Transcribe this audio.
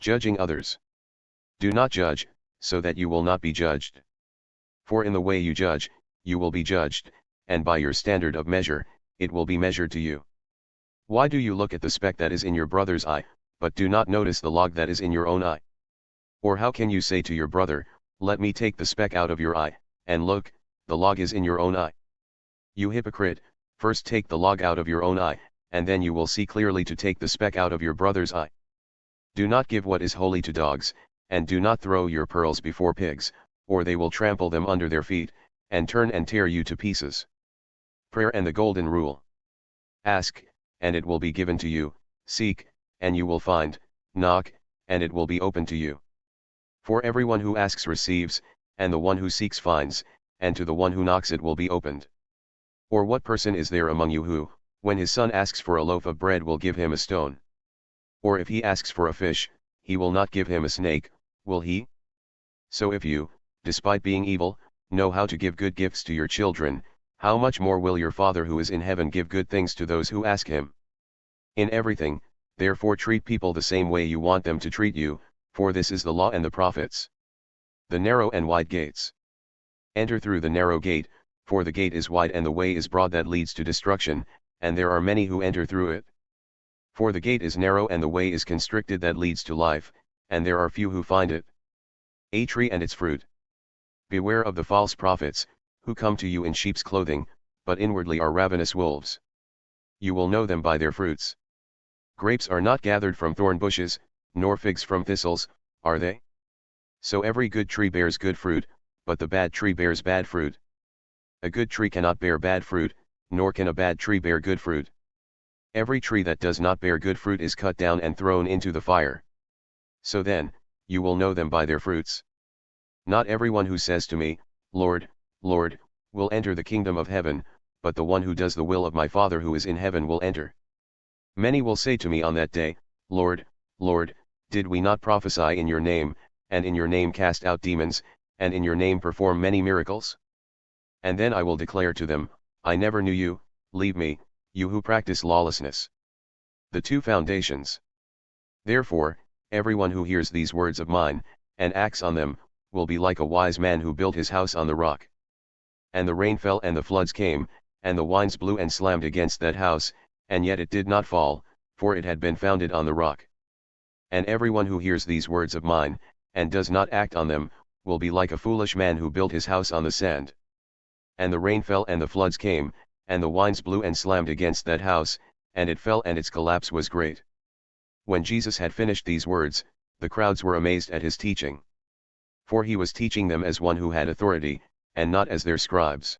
Judging others. Do not judge, so that you will not be judged. For in the way you judge, you will be judged, and by your standard of measure, it will be measured to you. Why do you look at the speck that is in your brother's eye, but do not notice the log that is in your own eye? Or how can you say to your brother, let me take the speck out of your eye, and look, the log is in your own eye? You hypocrite, first take the log out of your own eye, and then you will see clearly to take the speck out of your brother's eye. Do not give what is holy to dogs, and do not throw your pearls before pigs, or they will trample them under their feet, and turn and tear you to pieces. Prayer and the Golden Rule. Ask, and it will be given to you, seek, and you will find, knock, and it will be opened to you. For everyone who asks receives, and the one who seeks finds, and to the one who knocks it will be opened. Or what person is there among you who, when his son asks for a loaf of bread, will give him a stone? Or if he asks for a fish, he will not give him a snake, will he? So if you, despite being evil, know how to give good gifts to your children, how much more will your Father who is in heaven give good things to those who ask him? In everything, therefore treat people the same way you want them to treat you, for this is the law and the prophets. The narrow and wide gates. Enter through the narrow gate, for the gate is wide and the way is broad that leads to destruction, and there are many who enter through it. For the gate is narrow and the way is constricted that leads to life, and there are few who find it. A tree and its fruit. Beware of the false prophets, who come to you in sheep's clothing, but inwardly are ravenous wolves. You will know them by their fruits. Grapes are not gathered from thorn bushes, nor figs from thistles, are they? So every good tree bears good fruit, but the bad tree bears bad fruit. A good tree cannot bear bad fruit, nor can a bad tree bear good fruit. Every tree that does not bear good fruit is cut down and thrown into the fire. So then, you will know them by their fruits. Not everyone who says to me, Lord, Lord, will enter the kingdom of heaven, but the one who does the will of my Father who is in heaven will enter. Many will say to me on that day, Lord, Lord, did we not prophesy in your name, and in your name cast out demons, and in your name perform many miracles? And then I will declare to them, I never knew you, leave me, you who practice lawlessness. The two foundations. Therefore, everyone who hears these words of mine, and acts on them, will be like a wise man who built his house on the rock. And the rain fell and the floods came, and the winds blew and slammed against that house, and yet it did not fall, for it had been founded on the rock. And everyone who hears these words of mine, and does not act on them, will be like a foolish man who built his house on the sand. And the rain fell and the floods came, and the winds blew and slammed against that house, and it fell and its collapse was great. When Jesus had finished these words, the crowds were amazed at his teaching. For he was teaching them as one who had authority, and not as their scribes.